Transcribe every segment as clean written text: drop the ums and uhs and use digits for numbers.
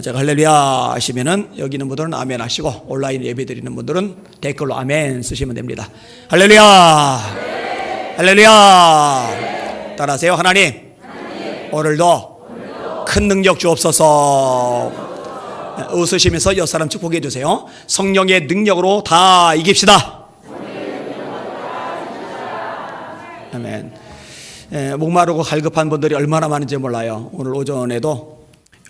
제가 할렐루야 하시면은 여기 있는 분들은 아멘 하시고 온라인 예배 드리는 분들은 댓글로 아멘 쓰시면 됩니다. 할렐루야, 할렐루야. 따라하세요. 하나님, 오늘도 큰 능력 주옵소서. 웃으시면서 옆 사람 축복해 주세요. 성령의 능력으로 다 이깁시다. 아멘. 목마르고 갈급한 분들이 얼마나 많은지 몰라요. 오늘 오전에도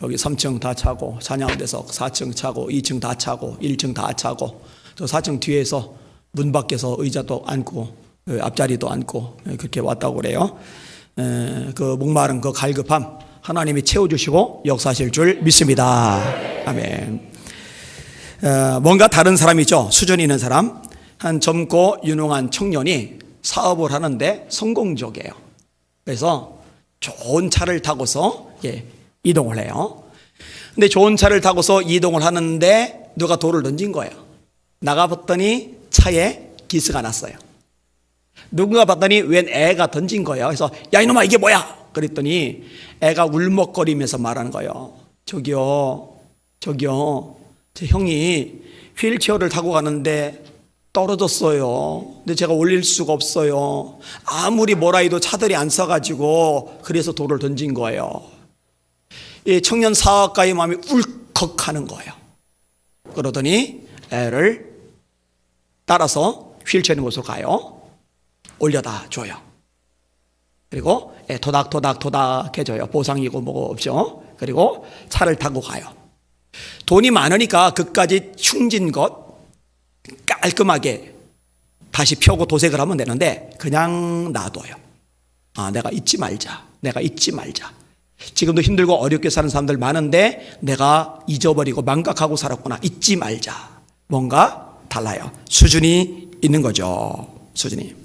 여기 3층 다 차고, 찬양대석 4층 차고, 2층 다 차고, 1층 다 차고, 또 4층 뒤에서 문 밖에서 의자도 앉고 앞자리도 앉고 그렇게 왔다고 그래요. 그 목마른 그 갈급함 하나님이 채워주시고 역사하실 줄 믿습니다. 아멘. 뭔가 다른 사람이죠. 수준이 있는 사람. 한 젊고 유능한 청년이 사업을 하는데 성공적이에요. 그래서 좋은 차를 타고서 이동을 해요. 근데 좋은 차를 타고서 이동을 하는데 누가 돌을 던진 거예요. 나가봤더니 차에 기스가 났어요. 누군가 봤더니 웬 애가 던진 거예요. 그래서 야 이놈아 이게 뭐야? 그랬더니 애가 울먹거리면서 말하는 거예요. 저기요 제 형이 휠체어를 타고 가는데 떨어졌어요. 근데 제가 올릴 수가 없어요. 아무리 뭐라 해도 차들이 안 써가지고 그래서 돌을 던진 거예요. 이 청년 사업가의 마음이 울컥하는 거예요. 그러더니 애를 따라서 휠체어 있는 곳으로 가요. 올려다 줘요. 그리고 토닥토닥 해줘요. 보상이고 뭐고 없죠. 그리고 차를 타고 가요. 돈이 많으니까 그까지 충진 것 깔끔하게 다시 펴고 도색을 하면 되는데 그냥 놔둬요. 내가 잊지 말자. 지금도 힘들고 어렵게 사는 사람들 많은데 내가 잊어버리고 망각하고 살았구나. 잊지 말자. 뭔가 달라요. 수준이 있는 거죠. 수준이.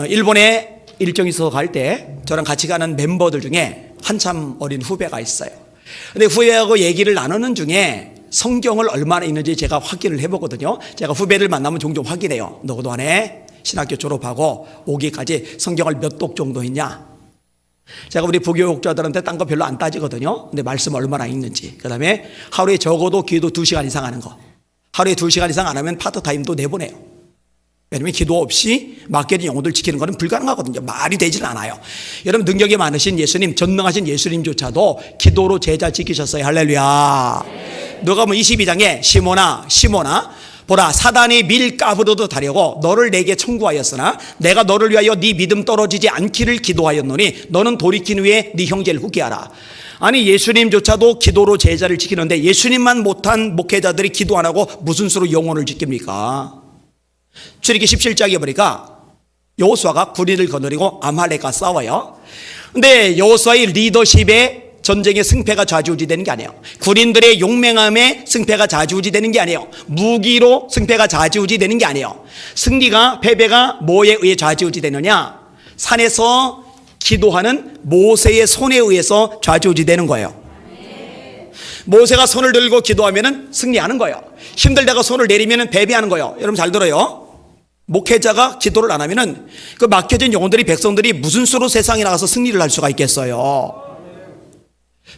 일본에 일정이 있어서 갈 때 저랑 같이 가는 멤버들 중에 한참 어린 후배가 있어요. 근데 후배하고 얘기를 나누는 중에 성경을 얼마나 읽는지 제가 확인을 해보거든요. 제가 후배를 만나면 종종 확인해요. 너 그동안에 신학교 졸업하고 오기까지 성경을 몇 독 정도 했냐? 제가 우리 부교육자들한테 딴 거 별로 안 따지거든요. 근데 말씀 얼마나 읽는지. 그 다음에 하루에 적어도 기도 2시간 이상 하는 거. 하루에 2시간 이상 안 하면 파트타임도 내보내요. 왜냐면 기도 없이 맡겨진 영혼들 지키는 것은 불가능하거든요. 말이 되질 않아요. 여러분 능력이 많으신 예수님, 전능하신 예수님조차도 기도로 제자 지키셨어요. 할렐루야. 누가 보면 22장에 시몬아 보라 사단이 밀 까부러도 다려고 너를 내게 청구하였으나 내가 너를 위하여 네 믿음 떨어지지 않기를 기도하였노니 너는 돌이킨 후에 네 형제를 후계하라. 아니 예수님조차도 기도로 제자를 지키는데 예수님만 못한 목회자들이 기도 안 하고 무슨 수로 영혼을 지킵니까? 출애굽기 17장에 보니까 여호수아가 군인을 거느리고 아말렉과 싸워요. 근데 여호수아의 리더십에 전쟁의 승패가 좌지우지되는 게 아니에요. 군인들의 용맹함에 승패가 좌지우지되는 게 아니에요. 무기로 승패가 좌지우지되는 게 아니에요. 승리가 패배가 뭐에 의해 좌지우지되느냐? 산에서 기도하는 모세의 손에 의해서 좌지우지되는 거예요. 모세가 손을 들고 기도하면 승리하는 거예요. 힘들다가 손을 내리면 패배하는 거예요. 여러분 잘 들어요. 목회자가 기도를 안 하면 그 맡겨진 영혼들이 백성들이 무슨 수로 세상에 나가서 승리를 할 수가 있겠어요.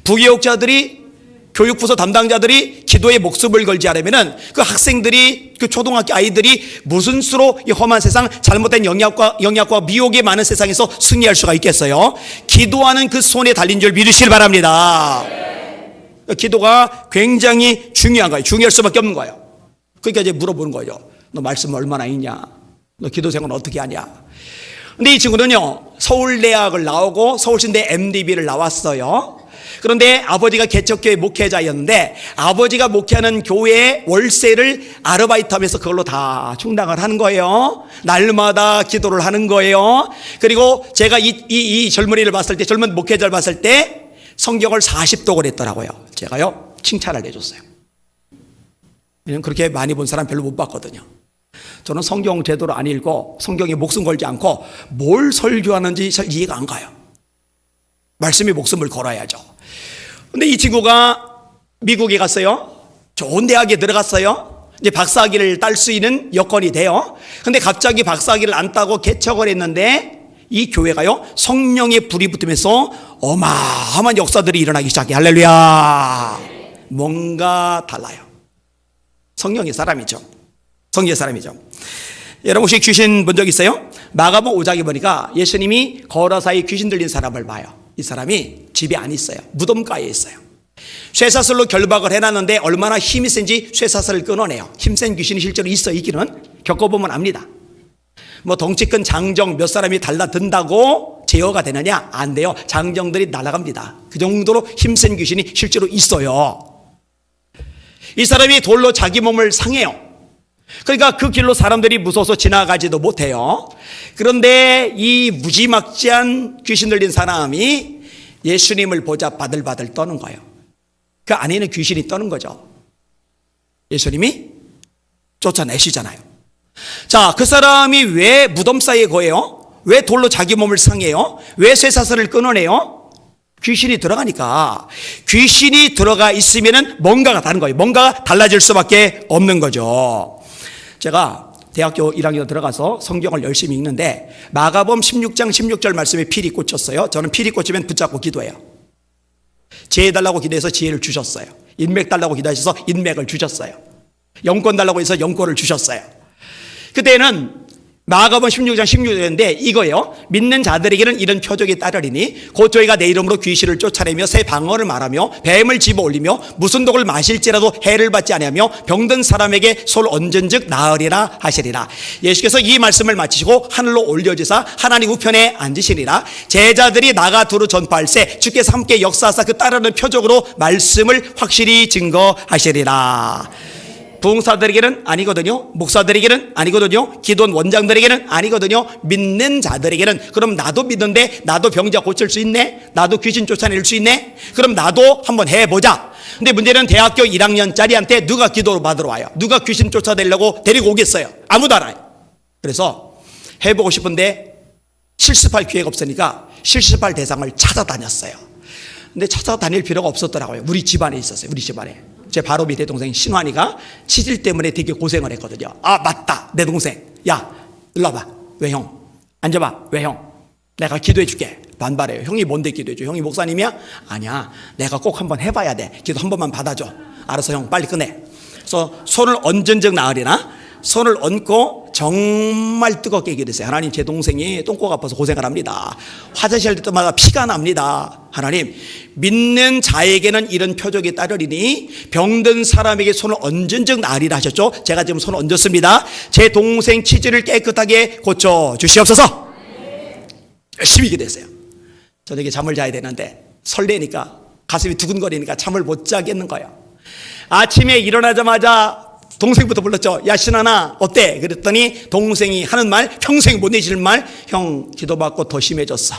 부교육자들이 교육부서 담당자들이 기도에 목숨을 걸지 않으면 그 학생들이 그 초등학교 아이들이 무슨 수로 이 험한 세상 잘못된 영향과 미혹이 많은 세상에서 승리할 수가 있겠어요. 기도하는 그 손에 달린 줄 믿으시길 바랍니다. 기도가 굉장히 중요한 거예요. 중요할 수밖에 없는 거예요. 그러니까 이제 물어보는 거죠. 너 말씀 얼마나 있냐? 너 기도 생활은 어떻게 하냐? 근데 이 친구는요 서울대학을 나오고 서울신대 MDB를 나왔어요. 그런데 아버지가 개척교회 목회자였는데 아버지가 목회하는 교회의 월세를 아르바이트하면서 그걸로 다 충당을 하는 거예요. 날마다 기도를 하는 거예요. 그리고 제가 이 젊은이를 봤을 때, 젊은 목회자를 봤을 때 성경을 40독을 했더라고요. 제가요 칭찬을 해줬어요. 왜냐면 그렇게 많이 본 사람 별로 못 봤거든요. 저는 성경 제대로 안 읽고 성경에 목숨 걸지 않고 뭘 설교하는지 잘 이해가 안 가요. 말씀에 목숨을 걸어야죠. 근데 이 친구가 미국에 갔어요. 좋은 대학에 들어갔어요. 이제 박사학위를 딸 수 있는 여건이 돼요. 근데 갑자기 박사학위를 안 따고 개척을 했는데 이 교회가요 성령의 불이 붙으면서 어마어마한 역사들이 일어나기 시작해. 할렐루야. 뭔가 달라요. 성령의 사람이죠. 성령의 사람이죠. 여러분 혹시 귀신 본 적 있어요? 마가복음 5장에 보니까 예수님이 걸어 사이 귀신 들린 사람을 봐요. 이 사람이 집에 안 있어요. 무덤가에 있어요. 쇠사슬로 결박을 해놨는데 얼마나 힘이 센지 쇠사슬을 끊어내요. 힘센 귀신이 실제로 있기는 겪어보면 압니다. 뭐 덩치 큰 장정 몇 사람이 달라든다고 제어가 되느냐? 안 돼요. 장정들이 날아갑니다. 그 정도로 힘센 귀신이 실제로 있어요. 이 사람이 돌로 자기 몸을 상해요. 그러니까 그 길로 사람들이 무서워서 지나가지도 못해요. 그런데 이 무지막지한 귀신 들린 사람이 예수님을 보자 바들바들 떠는 거예요. 그 안에는 귀신이 떠는 거죠. 예수님이 쫓아내시잖아요. 자, 그 사람이 왜 무덤 사이에 거예요? 왜 돌로 자기 몸을 상해요? 왜 쇠사슬을 끊어내요? 귀신이 들어가니까. 귀신이 들어가 있으면은 뭔가가 다른 거예요. 뭔가가 달라질 수밖에 없는 거죠. 제가 대학교 1학년 들어가서 성경을 열심히 읽는데 마가복음 16장 16절 말씀에 필이 꽂혔어요. 저는 필이 꽂히면 붙잡고 기도해요. 지혜 달라고 기도해서 지혜를 주셨어요. 인맥 달라고 기도하셔서 인맥을 주셨어요. 영권 달라고 해서 영권을 주셨어요. 그때는 마가복음 16장 16절인데 이거예요. 믿는 자들에게는 이런 표적이 따르리니 곧 저희가 내 이름으로 귀신을 쫓아내며 새 방언을 말하며 뱀을 집어올리며 무슨 독을 마실지라도 해를 받지 아니하며 병든 사람에게 손을 얹은즉 나으리라 하시리라. 예수께서 이 말씀을 마치시고 하늘로 올려지사 하나님 우편에 앉으시리라. 제자들이 나가 두루 전파할세 주께서 함께 역사하사 그 따르는 표적으로 말씀을 확실히 증거하시리라. 부흥사들에게는 아니거든요. 목사들에게는 아니거든요. 기도원 원장들에게는 아니거든요. 믿는 자들에게는. 그럼 나도 믿는데 나도 병자 고칠 수 있네? 나도 귀신 쫓아낼 수 있네? 그럼 나도 한번 해보자. 근데 문제는 대학교 1학년짜리한테 누가 기도를 받으러 와요? 누가 귀신 쫓아내려고 데리고 오겠어요? 아무도 안 와요. 그래서 해보고 싶은데 실습할 기회가 없으니까 실습할 대상을 찾아다녔어요. 근데 찾아다닐 필요가 없었더라고요. 우리 집안에 있었어요. 우리 집안에. 제 바로 밑에 동생 신환이가 치질 때문에 되게 고생을 했거든요. 아, 맞다. 내 동생. 야, 일로 와봐. 왜 형? 앉아봐. 왜 형? 내가 기도해 줄게. 반발해요. 형이 뭔데 기도해 줘? 형이 목사님이야? 아니야. 내가 꼭 한번 해봐야 돼. 기도 한 번만 받아줘. 알았어 형. 빨리 꺼내. 그래서 손을 얹은즉 나으리나. 손을 얹고 정말 뜨겁게 기도했어요. 하나님, 제 동생이 똥꼬가 아파서 고생을 합니다. 화장실 할 때마다 피가 납니다. 하나님, 믿는 자에게는 이런 표적이 따르리니 병든 사람에게 손을 얹은즉 나으리라 하셨죠. 제가 지금 손을 얹었습니다. 제 동생 치질을 깨끗하게 고쳐 주시옵소서. 열심히 기도했어요. 저녁에 잠을 자야 되는데 설레니까 가슴이 두근거리니까 잠을 못 자겠는 거예요. 아침에 일어나자마자 동생부터 불렀죠. 야, 신하나 어때? 그랬더니 동생이 하는 말, 평생 못 잊을 말, 형 기도받고 더 심해졌어.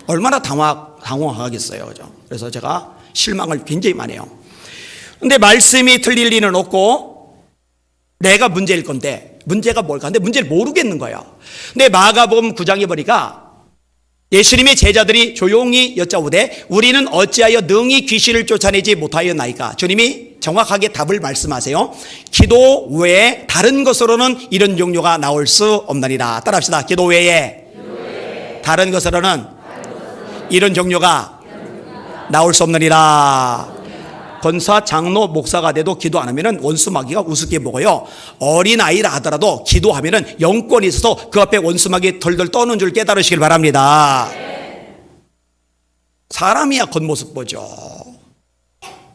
얼마나 당황하겠어요. 그죠? 그래서 제가 실망을 굉장히 많이 해요. 근데 말씀이 틀릴 리는 없고 내가 문제일 건데 문제가 뭘까? 근데 문제를 모르겠는 거예요. 근데 마가복음 9장에 보니까 예수님의 제자들이 조용히 여짜오되 우리는 어찌하여 능히 귀신을 쫓아내지 못하였나이까? 주님이 정확하게 답을 말씀하세요. 기도 외에 다른 것으로는 이런 종류가 나올 수 없느니라. 따라합시다. 기도 외에 다른 것으로는 이런 종류가 나올 수 없느니라. 권사, 장로, 목사가 돼도 기도 안 하면은 원수마귀가 우습게 보고요. 어린아이라 하더라도 기도하면은 영권이 있어서 그 앞에 원수마귀 덜덜 떠는 줄 깨달으시길 바랍니다. 사람이야 겉모습 보죠.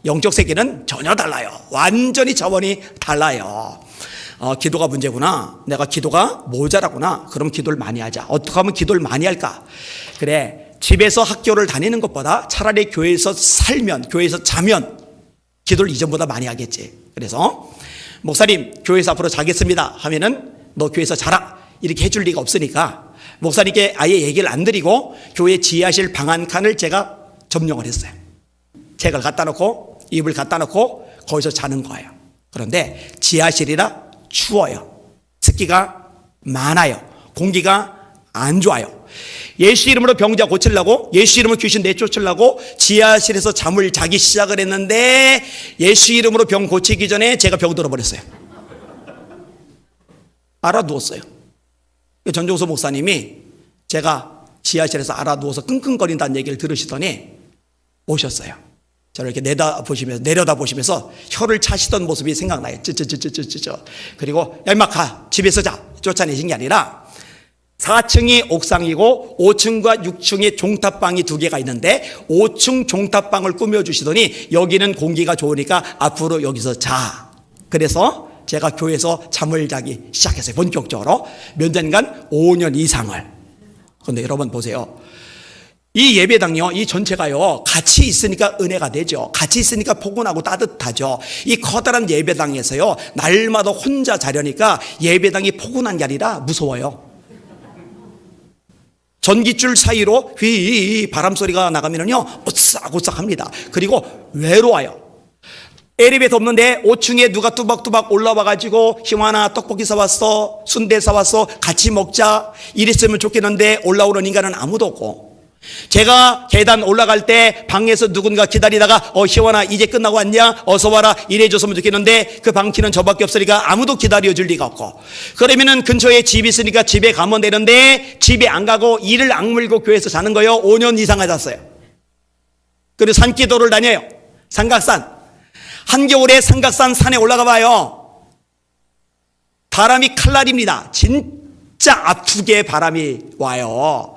영적 세계는 전혀 달라요. 완전히 차원이 달라요. 기도가 문제구나. 내가 기도가 모자라구나. 그럼 기도를 많이 하자. 어떻게 하면 기도를 많이 할까? 그래, 집에서 학교를 다니는 것보다 차라리 교회에서 살면, 교회에서 자면 기도를 이전보다 많이 하겠지. 그래서 목사님 교회에서 앞으로 자겠습니다 하면은 너 교회에서 자라 이렇게 해줄 리가 없으니까 목사님께 아예 얘기를 안 드리고 교회 지하실 방 한 칸을 제가 점령을 했어요. 책을 갖다 놓고 이불 갖다 놓고 거기서 자는 거예요. 그런데 지하실이라 추워요. 습기가 많아요. 공기가 안 좋아요. 예수 이름으로 병자 고치려고, 예수 이름으로 귀신 내쫓으려고 지하실에서 잠을 자기 시작을 했는데 예수 이름으로 병 고치기 전에 제가 병 들어버렸어요. 알아 누웠어요. 전종서 목사님이 제가 지하실에서 알아누워서 끙끙거린다는 얘기를 들으시더니 오셨어요. 저를 이렇게 내려다보시면서 혀를 차시던 모습이 생각나요. 쯔쯔쯔쯔쯔쯔. 그리고 야 임마 가 집에서 자 쫓아내신 게 아니라 4층이 옥상이고 5층과 6층에 종탑방이 2개가 있는데 5층 종탑방을 꾸며주시더니 여기는 공기가 좋으니까 앞으로 여기서 자. 그래서 제가 교회에서 잠을 자기 시작했어요. 본격적으로 몇 년간 5년 이상을. 그런데 여러분 보세요. 이 예배당요, 이 전체가요, 같이 있으니까 은혜가 되죠. 같이 있으니까 포근하고 따뜻하죠. 이 커다란 예배당에서요, 날마다 혼자 자려니까 예배당이 포근한 게 아니라 무서워요. 전깃줄 사이로 휘 바람 소리가 나가면요, 오싹오싹합니다. 그리고 외로워요. 엘리베이터 없는데 5층에 누가 뚜벅뚜벅 올라와가지고 희환아 떡볶이 사왔어, 순대 사왔어, 같이 먹자 이랬으면 좋겠는데 올라오는 인간은 아무도 없고, 제가 계단 올라갈 때 방에서 누군가 기다리다가 희원아 이제 끝나고 왔냐 어서 와라 이래줬으면 좋겠는데 그 방키는 저밖에 없으니까 아무도 기다려줄 리가 없고, 그러면은 근처에 집이 있으니까 집에 가면 되는데 집에 안 가고 이를 악물고 교회에서 자는 거예요. 5년 이상 하셨어요. 그리고 산기도를 다녀요. 삼각산. 한겨울에 삼각산 산에 올라가 봐요. 바람이 칼날입니다. 진짜 아프게 바람이 와요.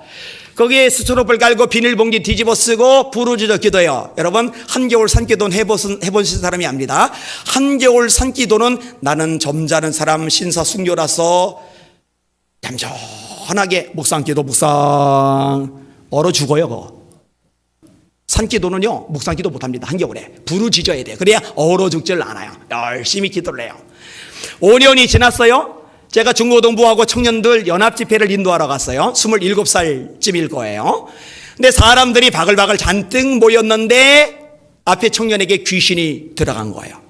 거기에 스트로폴 깔고 비닐봉지 뒤집어 쓰고 부르짖어 기도해요. 여러분 한겨울 산기도는 해보신 사람이 압니다. 한겨울 산기도는 나는 점잖은 사람 신사숙녀라서 얌전하게 묵상기도 묵상 얼어 죽어요. 그거. 산기도는요 묵상기도 못합니다. 한겨울에 부르짖어야 돼요. 그래야 얼어 죽질 않아요. 열심히 기도를 해요. 5년이 지났어요. 제가 중고등부하고 청년들 연합집회를 인도하러 갔어요. 27살쯤일 거예요. 근데 사람들이 바글바글 잔뜩 모였는데 앞에 청년에게 귀신이 들어간 거예요.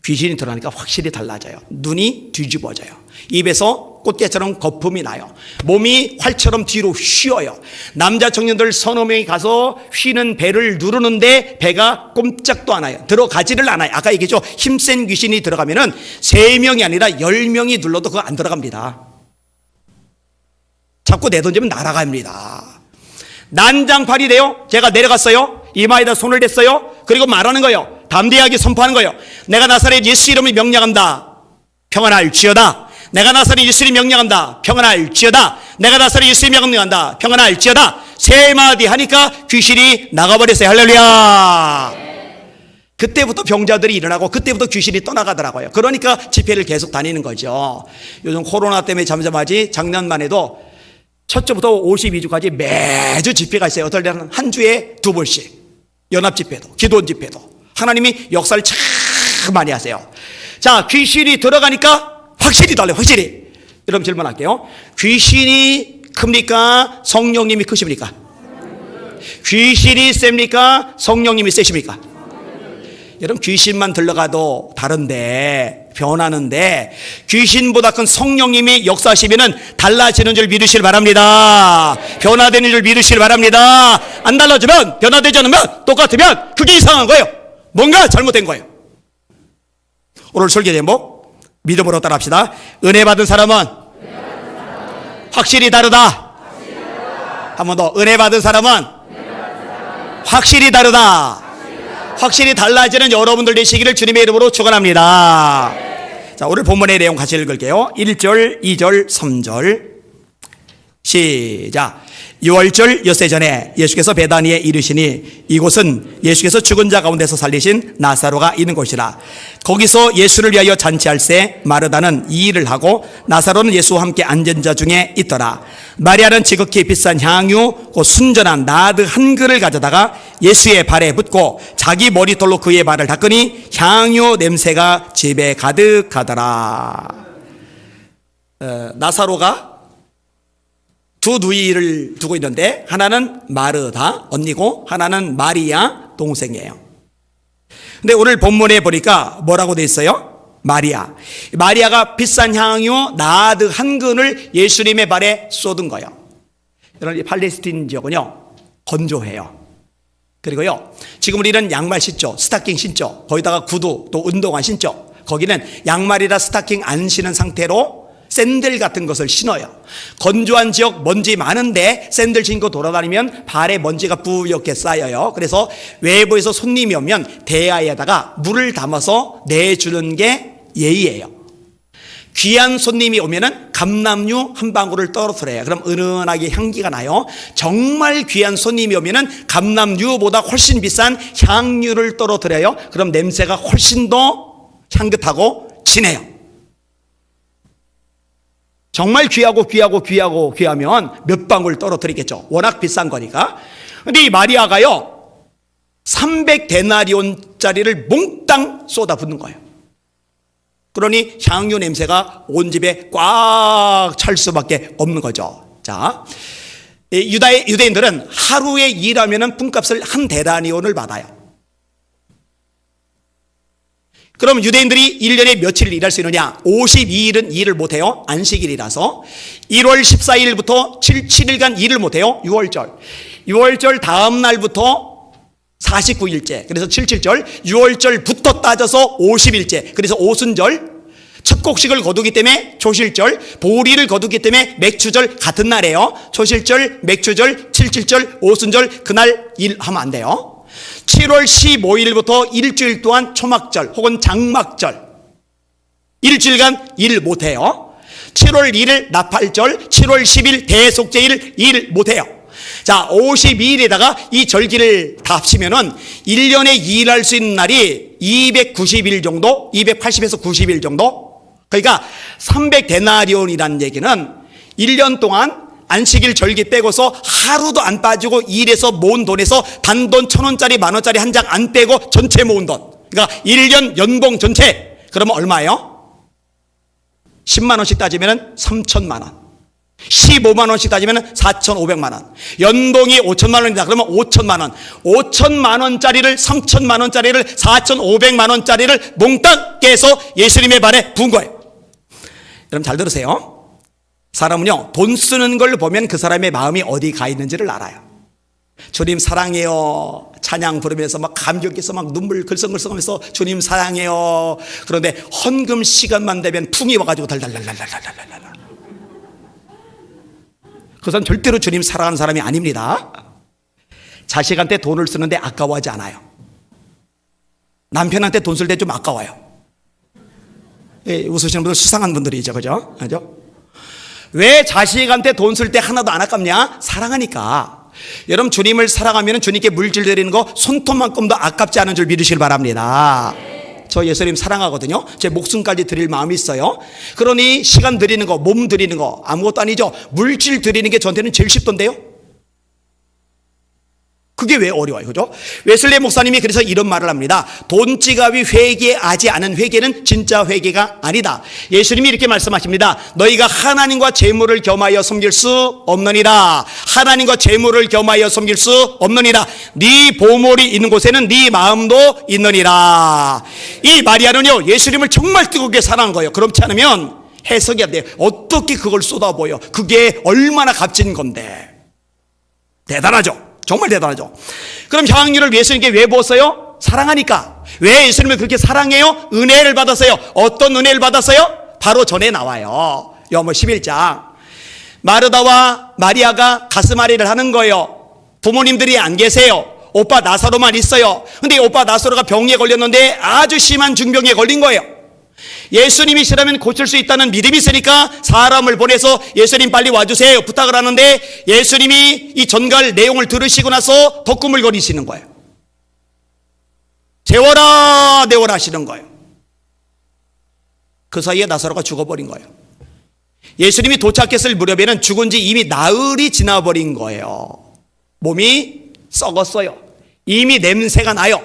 귀신이 들어가니까 확실히 달라져요. 눈이 뒤집어져요. 입에서 꽃게처럼 거품이 나요. 몸이 활처럼 뒤로 휘어요. 남자 청년들 서너 명이 가서 휘는 배를 누르는데 배가 꼼짝도 않아요. 들어가지를 않아요. 아까 얘기했죠. 힘센 귀신이 들어가면은 3명이 아니라 10명이 눌러도 그거 안 들어갑니다. 자꾸 내던지면 날아갑니다. 난장판이 돼요. 제가 내려갔어요. 이마에다 손을 댔어요. 그리고 말하는 거예요. 담대하게 선포하는 거예요. 내가 나사렛 예수 이름을 명령한다. 평안할지어다. 내가 나사렛 예수를 명령한다. 평안할지어다. 내가 나사렛 예수를 명령한다. 평안할지어다. 3마디 하니까 귀신이 나가버렸어요. 할렐루야. 그때부터 병자들이 일어나고 그때부터 귀신이 떠나가더라고요. 그러니까 집회를 계속 다니는 거죠. 요즘 코로나 때문에 잠잠하지 작년만 해도 첫 주부터 52주까지 매주 집회가 있어요. 어떨 때는 한 주에 2번씩 연합집회도 기도원 집회도 하나님이 역사를 참 많이 하세요. 자, 귀신이 들어가니까 확실히 달라요. 확실히. 여러분 질문할게요. 귀신이 큽니까? 성령님이 크십니까? 귀신이 셉니까? 성령님이 세십니까? 여러분 귀신만 들러가도 다른데 변하는데 귀신보다 큰 성령님이 역사하시면은 달라지는 줄 믿으시길 바랍니다. 변화되는 줄 믿으시길 바랍니다. 안 달라지면 변화되지 않으면 똑같으면 그게 이상한 거예요. 뭔가 잘못된 거예요. 오늘 설계 제목 믿음으로 따라합시다. 은혜 받은 사람은 확실히 다르다. 한 번 더. 은혜 받은 사람은 확실히 다르다. 확실히 달라지는 여러분들 되시기를 주님의 이름으로 축원합니다. 자, 오늘 본문의 내용 같이 읽을게요. 1절, 2절, 3절 시작. 6월절 엿새 전에 예수께서 베다니에 이르시니 이곳은 예수께서 죽은 자 가운데서 살리신 나사로가 있는 곳이라. 거기서 예수를 위하여 잔치할새 마르다는 이 일을 하고 나사로는 예수와 함께 앉은 자 중에 있더라. 마리아는 지극히 비싼 향유 곧 순전한 나드 한 그릇을 가져다가 예수의 발에 붓고 자기 머리털로 그의 발을 닦으니 향유 냄새가 집에 가득하더라. 나사로가 두 누이를 두고 있는데 하나는 마르다 언니고 하나는 마리아 동생이에요. 근데 오늘 본문에 보니까 뭐라고 돼 있어요? 마리아가 비싼 향유 나드 한 근을 예수님의 발에 쏟은 거예요. 여러분 이 팔레스틴 지역은요 건조해요. 그리고요 지금 우리는 양말 신죠, 스타킹 신죠, 거기다가 구두 또 운동화 신죠. 거기는 양말이라 스타킹 안 신은 상태로 샌들 같은 것을 신어요. 건조한 지역 먼지 많은데 샌들 신고 돌아다니면 발에 먼지가 뿌옇게 쌓여요. 그래서 외부에서 손님이 오면 대야에다가 물을 담아서 내주는 게 예의예요. 귀한 손님이 오면은 감람류 한 방울을 떨어뜨려요. 그럼 은은하게 향기가 나요. 정말 귀한 손님이 오면은 감람류보다 훨씬 비싼 향유를 떨어뜨려요. 그럼 냄새가 훨씬 더 향긋하고 진해요. 정말 귀하면 몇 방울 떨어뜨리겠죠. 워낙 비싼 거니까. 근데 이 마리아가요 300데나리온짜리를 몽땅 쏟아붓는 거예요. 그러니 향유 냄새가 온 집에 꽉 찰 수밖에 없는 거죠. 자, 유대인들은 하루에 일하면 품값을 한 데나리온을 받아요. 그럼 유대인들이 1년에 며칠을 일할 수 있느냐? 52일은 일을 못해요. 안식일이라서. 1월 14일부터 7일간 일을 못해요. 6월절 다음 날부터 49일째, 그래서 77절, 6월절부터 따져서 50일째, 그래서 오순절, 첫 곡식을 거두기 때문에 초실절, 보리를 거두기 때문에 맥추절 같은 날이에요. 초실절, 맥추절, 77절, 오순절, 그날 일하면 안 돼요. 7월 15일부터 일주일 동안 초막절 혹은 장막절, 일주일간 일 못해요. 7월 1일 나팔절, 7월 10일 대속제일 일 못해요. 자, 52일에다가 이 절기를 다 합치면은 1년에 일할 수 있는 날이 290일 정도, 280에서 90일 정도. 그러니까 300데나리온이라는 얘기는 1년 동안 안식일 절기 빼고서 하루도 안 빠지고 일해서 모은 돈에서 단돈 1,000원짜리, 만원짜리 한 장 안 빼고 전체 모은 돈. 그러니까 1년 연봉 전체. 그러면 얼마예요? 10만 원씩 따지면은 3천만 원. 15만 원씩 따지면 4,500만 원. 연봉이 5천만 원이다. 그러면 5천만 원. 5천만 원짜리를, 3천만 원짜리를, 4,500만 원짜리를 몽땅 깨서 예수님의 발에 부은 거예요. 여러분 잘 들으세요. 사람은요, 돈 쓰는 걸 보면 그 사람의 마음이 어디 가 있는지를 알아요. 주님 사랑해요. 찬양 부르면서 막 감격해서 막 눈물 글썽글썽하면서 주님 사랑해요. 그런데 헌금 시간만 되면 풍이 와가지고 달달달달달달달달. 그 사람 절대로 주님 사랑하는 사람이 아닙니다. 자식한테 돈을 쓰는데 아까워하지 않아요. 남편한테 돈 쓸 때 좀 아까워요. 예, 웃으시는 분들 수상한 분들이죠. 그죠? 그죠? 왜 자식한테 돈 쓸 때 하나도 안 아깝냐? 사랑하니까. 여러분 주님을 사랑하면 주님께 물질 드리는 거 손톱만큼도 아깝지 않은 줄 믿으시길 바랍니다. 저 예수님 사랑하거든요. 제 목숨까지 드릴 마음이 있어요. 그러니 시간 드리는 거, 몸 드리는 거 아무것도 아니죠. 물질 드리는 게 저한테는 제일 쉽던데요. 그게 왜 어려워요? 그죠? 웨슬리 목사님이 그래서 이런 말을 합니다. 돈지갑이 회개하지 않은 회개는 진짜 회개가 아니다. 예수님이 이렇게 말씀하십니다. 너희가 하나님과 재물을 겸하여 섬길 수 없느니라. 하나님과 재물을 겸하여 섬길 수 없느니라. 네 보물이 있는 곳에는 네 마음도 있느니라. 이 마리아는요, 예수님을 정말 뜨겁게 사랑한 거예요. 그렇지 않으면 해석이 안 돼요. 어떻게 그걸 쏟아부어요? 그게 얼마나 값진 건데. 대단하죠? 정말 대단하죠. 그럼 향유를 예수님께 왜 부었어요? 사랑하니까. 왜 예수님을 그렇게 사랑해요? 은혜를 받았어요. 어떤 은혜를 받았어요? 바로 전에 나와요. 요한복음 11장. 마르다와 마리아가 가스마리를 하는 거예요. 부모님들이 안 계세요. 오빠 나사로만 있어요. 근데 오빠 나사로가 병에 걸렸는데 아주 심한 중병에 걸린 거예요. 예수님이 싫으면 고칠 수 있다는 믿음이 있으니까 사람을 보내서 예수님 빨리 와주세요 부탁을 하는데 예수님이 이 전갈 내용을 들으시고 나서 덕구물거리시는 거예요. 재워라 내워라 하시는 거예요. 그 사이에 나사로가 죽어버린 거예요. 예수님이 도착했을 무렵에는 죽은 지 이미 나흘이 지나버린 거예요. 몸이 썩었어요. 이미 냄새가 나요.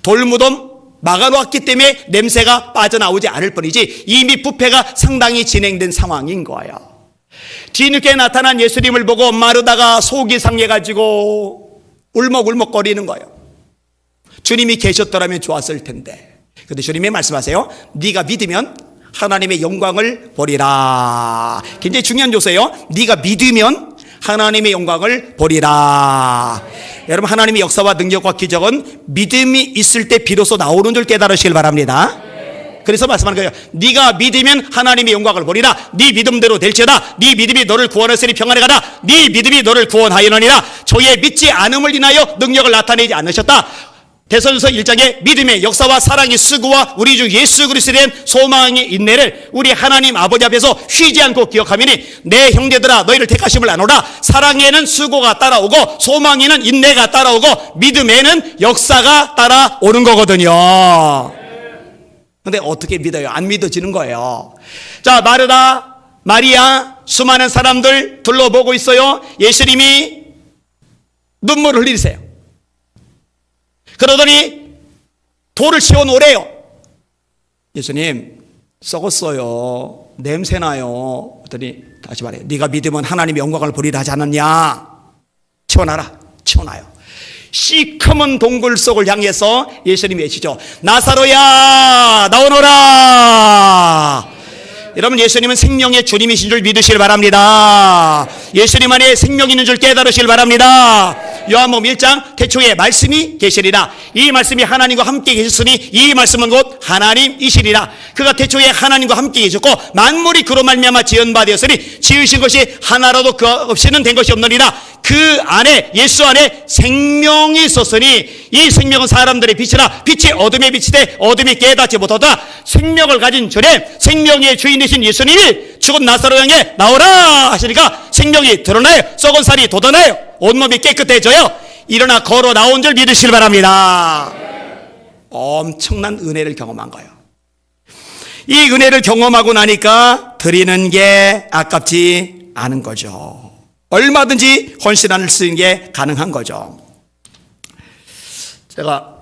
돌무덤 막아놓았기 때문에 냄새가 빠져나오지 않을 뿐이지 이미 부패가 상당히 진행된 상황인 거예요. 뒤늦게 나타난 예수님을 보고 마르다가 속이 상해가지고 울먹울먹거리는 거예요. 주님이 계셨더라면 좋았을 텐데. 그런데 주님이 말씀하세요. 네가 믿으면 하나님의 영광을 보리라. 굉장히 중요한 요소예요. 네가 믿으면 하나님의 영광을 보리라. 여러분 하나님의 역사와 능력과 기적은 믿음이 있을 때 비로소 나오는 줄 깨달으시길 바랍니다. 그래서 말씀하는 거예요. 네가 믿으면 하나님의 영광을 보리라. 네 믿음대로 될지어다. 네 믿음이 너를 구원하시니 평안에 가라. 네 믿음이 너를 구원하였느니라. 저의 믿지 않음을 인하여 능력을 나타내지 않으셨다. 데살로니가서 1장에 믿음의 역사와 사랑의 수고와 우리 주 예수 그리스도에 대한 소망의 인내를 우리 하나님 아버지 앞에서 쉬지 않고 기억하면이 내 형제들아 너희를 택하심을 아노라. 사랑에는 수고가 따라오고 소망에는 인내가 따라오고 믿음에는 역사가 따라오는 거거든요. 근데 어떻게 믿어요? 안 믿어지는 거예요. 자, 마르다, 마리아, 수많은 사람들 둘러보고 있어요. 예수님이 눈물을 흘리세요. 그러더니 돌을 치워놓으래요. 예수님 썩었어요. 냄새나요. 그랬더니 다시 말해요. 네가 믿으면 하나님의 영광을 보리라 하지 않았냐. 치워놔라. 치워놔요. 시커먼 동굴 속을 향해서 예수님이 외치죠. 나사로야 나오너라. 여러분, 예수님은 생명의 주님이신 줄 믿으시길 바랍니다. 예수님 안에 생명 있는 줄 깨달으시길 바랍니다. 요한복음 1장 태초에 말씀이 계시리라. 이 말씀이 하나님과 함께 계셨으니 이 말씀은 곧 하나님이시리라. 그가 태초에 하나님과 함께 계셨고 만물이 그로 말미암아 지은 바 되었으니 지으신 것이 하나라도 그 없이는 된 것이 없느니라. 그 안에 예수 안에 생명이 있었으니 이 생명은 사람들의 빛이라. 빛이 어둠에 비치되 어둠이 깨닫지 못하다. 생명을 가진 전에 생명의 주인이신 예수님이 죽은 나사로 향해 나오라 하시니까 생명이 드러나요. 썩은 살이 돋아나요. 온몸이 깨끗해져요. 일어나 걸어 나온 줄 믿으시길 바랍니다. 엄청난 은혜를 경험한 거예요. 이 은혜를 경험하고 나니까 드리는 게 아깝지 않은 거죠. 얼마든지 헌신을 쓰는 게 가능한 거죠. 제가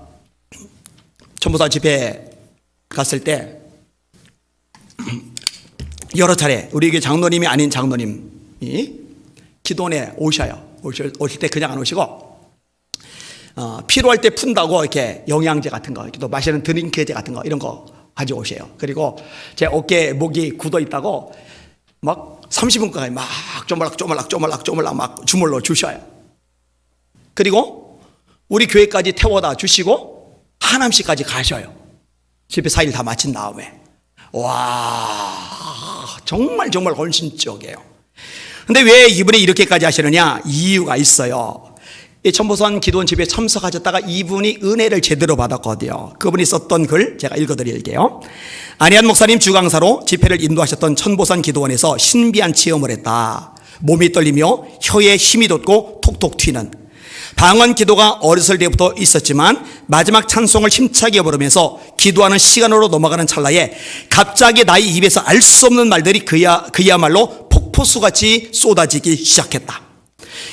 천보사 집회 갔을 때 여러 차례 우리 교회 장로님이 아닌 장로님이 기도원에 오셔요. 오실 때 그냥 안 오시고 필요할 때 푼다고 이렇게 영양제 같은 거, 또 마시는 드링크제 같은 거 이런 거 가지고 오세요. 그리고 제 어깨에 목이 굳어 있다고 막 30분까지 막 쪼물락 막 주물러 주셔요. 그리고 우리 교회까지 태워다 주시고 하남시까지 가셔요. 집회 4일 다 마친 다음에. 와, 정말 헌신적이에요. 근데 왜 이분이 이렇게까지 하시느냐? 이유가 있어요. 이 천보선 기도원 집회에 참석하셨다가 이분이 은혜를 제대로 받았거든요. 그분이 썼던 글 제가 읽어드릴게요. 안혜한 목사님 주강사로 집회를 인도하셨던 천보선 기도원에서 신비한 체험을 했다. 몸이 떨리며 혀에 힘이 돋고 톡톡 튀는 방언 기도가 어렸을 때부터 있었지만 마지막 찬송을 힘차게 부르면서 기도하는 시간으로 넘어가는 찰나에 갑자기 나의 입에서 알 수 없는 말들이 그야말로 폭포수같이 쏟아지기 시작했다.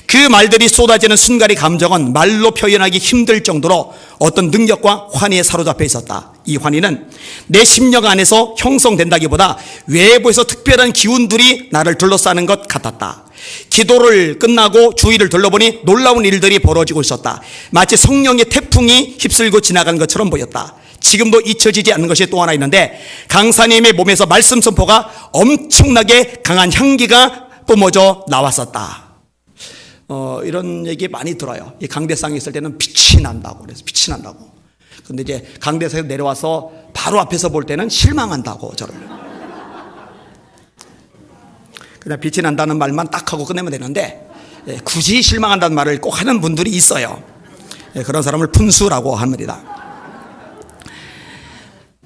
그 말들이 쏟아지는 순간의 감정은 말로 표현하기 힘들 정도로 어떤 능력과 환희에 사로잡혀 있었다. 이 환희는 내 심령 안에서 형성된다기보다 외부에서 특별한 기운들이 나를 둘러싸는 것 같았다. 기도를 끝나고 주위를 둘러보니 놀라운 일들이 벌어지고 있었다. 마치 성령의 태풍이 휩쓸고 지나간 것처럼 보였다. 지금도 잊혀지지 않는 것이 또 하나 있는데 강사님의 몸에서 말씀 선포가 엄청나게 강한 향기가 뿜어져 나왔었다. 이런 얘기 많이 들어요. 이 강대상에 있을 때는 빛이 난다고 그래서 빛이 난다고. 근데 이제 강대상에서 내려와서 바로 앞에서 볼 때는 실망한다고 저를. 그냥 빛이 난다는 말만 딱 하고 끝내면 되는데 굳이 실망한다는 말을 꼭 하는 분들이 있어요. 그런 사람을 분수라고 합니다.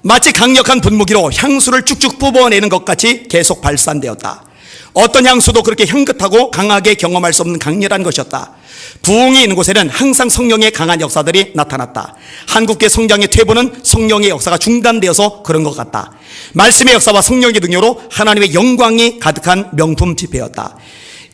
마치 강력한 분무기로 향수를 쭉쭉 뽑아내는 것 같이 계속 발산되었다. 어떤 향수도 그렇게 향긋하고 강하게 경험할 수 없는 강렬한 것이었다. 부흥이 있는 곳에는 항상 성령의 강한 역사들이 나타났다. 한국교회 성장의 퇴보는 성령의 역사가 중단되어서 그런 것 같다. 말씀의 역사와 성령의 능력으로 하나님의 영광이 가득한 명품 집회였다.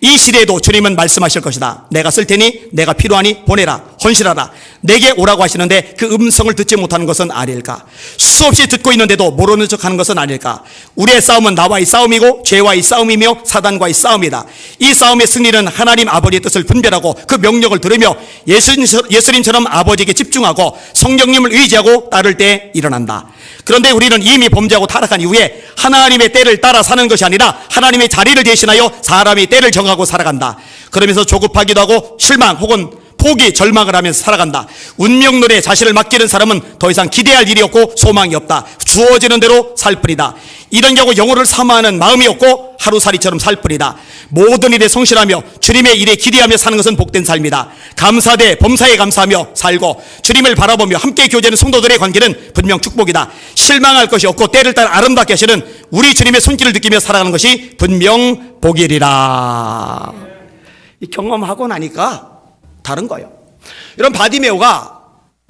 이 시대에도 주님은 말씀하실 것이다. 내가 쓸 테니 내가 필요하니 보내라. 헌신하라. 내게 오라고 하시는데 그 음성을 듣지 못하는 것은 아닐까? 수없이 듣고 있는데도 모르는 척하는 것은 아닐까? 우리의 싸움은 나와의 싸움이고 죄와의 싸움이며 사단과의 싸움이다. 이 싸움의 승리는 하나님 아버지의 뜻을 분별하고 그 명령을 들으며 예수님처럼 아버지에게 집중하고 성령님을 의지하고 따를 때 일어난다. 그런데 우리는 이미 범죄하고 타락한 이후에 하나님의 때를 따라 사는 것이 아니라 하나님의 자리를 대신하여 사람의 때를 정하고 살아간다. 그러면서 조급하기도 하고 실망 혹은 포기, 절망을 하면서 살아간다. 운명론에 자신을 맡기는 사람은 더 이상 기대할 일이 없고 소망이 없다. 주어지는 대로 살 뿐이다. 이런 경우 영혼을 사모하는 마음이 없고 하루살이처럼 살 뿐이다. 모든 일에 성실하며 주님의 일에 기대하며 사는 것은 복된 삶이다. 감사대 범사에 감사하며 살고 주님을 바라보며 함께 교제하는 성도들의 관계는 분명 축복이다. 실망할 것이 없고 때를 따라 아름답게 하시는 우리 주님의 손길을 느끼며 살아가는 것이 분명 복이리라. 이 경험하고 나니까 다른 거예요. 이런 바디메오가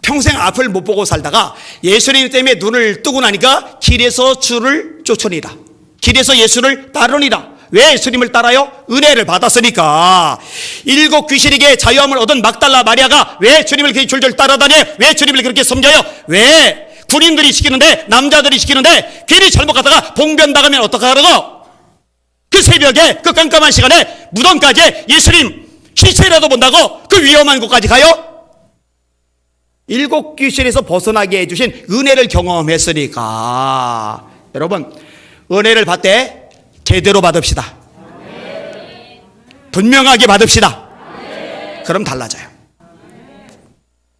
평생 앞을 못 보고 살다가 예수님 때문에 눈을 뜨고 나니까 길에서 주를 쫓으니라. 길에서 예수를 따르니라. 왜 예수님을 따라요? 은혜를 받았으니까. 7 귀신에게 자유함을 얻은 막달라 마리아가 왜 주님을 그렇게 줄줄 따라다녀요? 왜 주님을 그렇게 섬겨요? 왜? 군인들이 시키는데, 남자들이 시키는데 괜히 잘못 가다가 봉변 당하면 어떡하라고? 그 새벽에 그 깜깜한 시간에 무덤까지 예수님 시체라도 본다고 그 위험한 곳까지 가요? 7 귀신에서 벗어나게 해주신 은혜를 경험했으니까. 여러분, 은혜를 받되 제대로 받읍시다. 분명하게 받읍시다. 그럼 달라져요.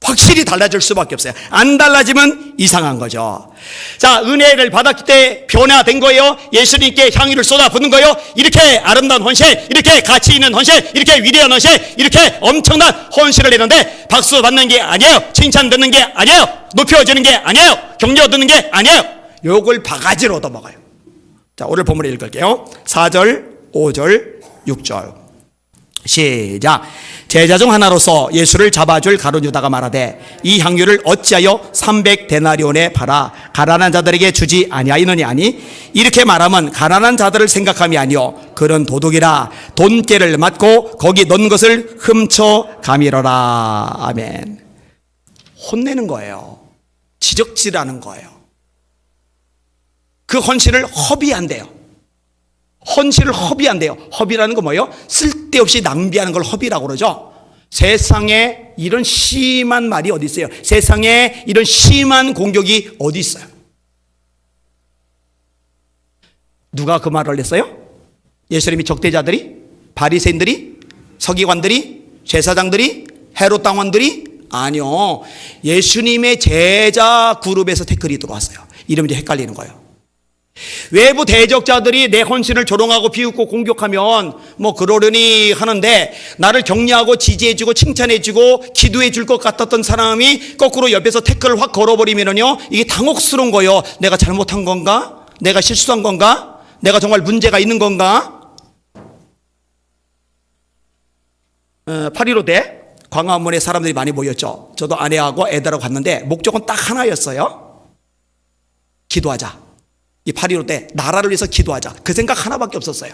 확실히 달라질 수밖에 없어요. 안 달라지면 이상한 거죠. 자, 은혜를 받았기 때문에 변화된 거예요. 예수님께 향유를 쏟아붓는 거예요. 이렇게 아름다운 헌신, 이렇게 가치 있는 헌신, 이렇게 위대한 헌신, 이렇게 엄청난 헌신을 했는데 박수 받는 게 아니에요. 칭찬 듣는 게 아니에요. 높여주는 게 아니에요. 격려 듣는 게 아니에요. 욕을 바가지로 얻어먹어요. 자, 오늘 본문을 읽을게요. 4절, 5절, 6절. 시작. 제자 중 하나로서 예수를 잡아줄 가룟 유다가 말하되 이 향유를 어찌하여 300데나리온에 팔아 가난한 자들에게 주지 아니하였느냐 하니 이렇게 말하면 가난한 자들을 생각함이 아니요 그런 도둑이라 돈깨를 맞고 거기 넣은 것을 훔쳐 가미러라. 아멘. 혼내는 거예요. 지적질하는 거예요. 그 헌신을 허비한대요. 헌신을 허비한대요. 허비라는 건 뭐예요? 쓸데없이 낭비하는 걸 허비라고 그러죠. 세상에 이런 심한 말이 어디 있어요? 세상에 이런 심한 공격이 어디 있어요? 누가 그 말을 했어요? 예수님이 적대자들이? 바리새인들이? 서기관들이? 제사장들이? 헤롯 당원들이? 아니요. 예수님의 제자 그룹에서 태클이 들어왔어요. 이러면 이제 헷갈리는 거예요. 외부 대적자들이 내 헌신을 조롱하고 비웃고 공격하면 뭐 그러려니 하는데 나를 격려하고 지지해주고 칭찬해주고 기도해줄 것 같았던 사람이 거꾸로 옆에서 태클을 확 걸어버리면요 이게 당혹스러운 거예요. 내가 잘못한 건가? 내가 실수한 건가? 내가 정말 문제가 있는 건가? 8.15 때 광화문에 사람들이 많이 모였죠. 저도 아내하고 애들하고 갔는데 목적은 딱 하나였어요. 기도하자. 이 8.15 때 나라를 위해서 기도하자. 그 생각 하나밖에 없었어요.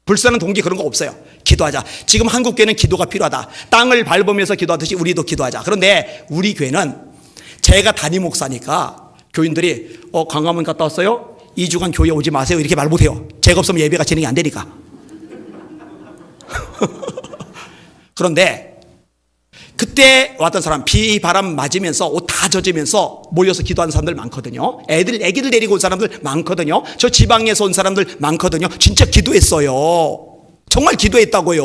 불쌍한 동기 그런 거 없어요. 기도하자. 지금 한국 교회는 기도가 필요하다. 땅을 밟으면서 기도하듯이 우리도 기도하자. 그런데 우리 교회는 제가 담임 목사니까 교인들이 광화문 갔다 왔어요? 2주간 교회 오지 마세요. 이렇게 말 못해요. 제가 없으면 예배가 진행이 안 되니까. 그런데 그때 왔던 사람 비바람 맞으면서 옷 다 젖으면서 모여서 기도하는 사람들 많거든요. 애기들 데리고 온 사람들 많거든요. 저 지방에서 온 사람들 많거든요. 진짜 기도했어요. 정말 기도했다고요.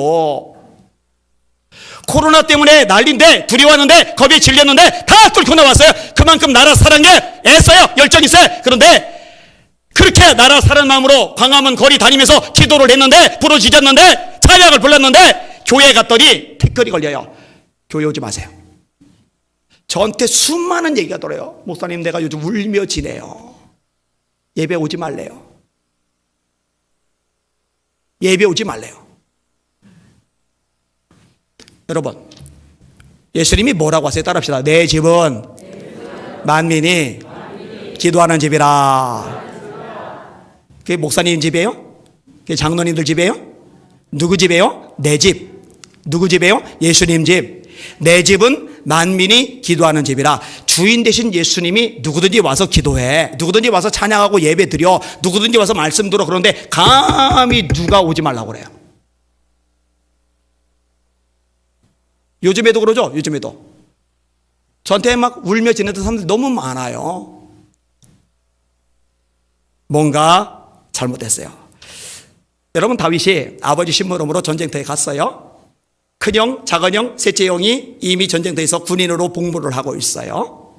코로나 때문에 난리인데 두려웠는데 겁에 질렸는데 다 뚫고 나왔어요. 그만큼 나라 사랑에 애써요. 열정 있어요. 그런데 그렇게 나라 사랑 마음으로 광화문 거리 다니면서 기도를 했는데 부르짖었는데 찬양을 불렀는데 교회 갔더니 태클이 걸려요. 교회 오지 마세요. 저한테 수많은 얘기가 돌아요. 목사님 내가 요즘 울며 지내요. 예배 오지 말래요. 예배 오지 말래요. 여러분 예수님이 뭐라고 하세요? 따라합시다. 내 집은 만민이 기도하는 집이라. 그게 목사님 집이에요? 그게 장로님들 집이에요? 누구 집이에요? 내 집. 누구 집이에요? 예수님 집. 내 집은 만민이 기도하는 집이라. 주인 되신 예수님이 누구든지 와서 기도해. 누구든지 와서 찬양하고 예배 드려. 누구든지 와서 말씀 들어. 그런데 감히 누가 오지 말라고 그래요. 요즘에도 그러죠? 요즘에도. 저한테 막 울며 지내던 사람들 너무 많아요. 뭔가 잘못했어요. 여러분 다윗이 아버지 심부름으로 전쟁터에 갔어요. 큰형, 작은형, 셋째 형이 이미 전쟁터에서 군인으로 복무를 하고 있어요.